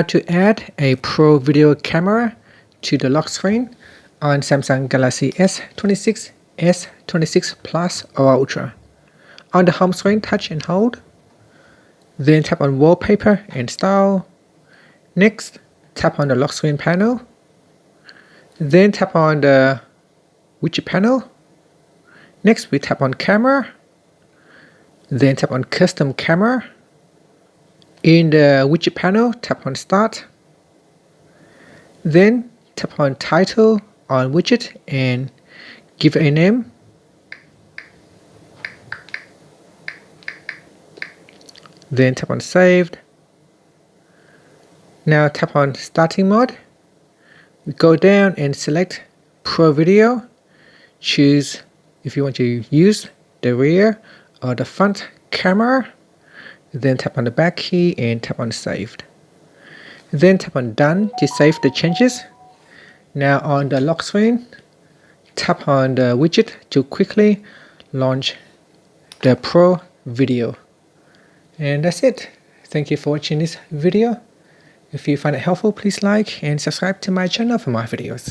To add a Pro video camera to the lock screen on Samsung Galaxy S26, S26 Plus or Ultra. On the home screen, touch and hold. Then tap on Wallpaper and Style. Next, tap on the lock screen panel. Then tap on the widget panel. Next, we tap on Camera. Then tap on Custom Camera. In the widget panel, tap on Start. Then tap on Title on widget and give it a name. Then tap on Saved. Now tap on Starting Mode. We go down and select Pro Video. Choose if you want to use the rear or the front camera. Then tap on the back key and tap on Saved. Then tap on Done to save the changes. Now on the lock screen, tap on the widget to quickly launch the Pro Video. And that's it. Thank you for watching this video. If you find it helpful, please like and subscribe to my channel for more videos.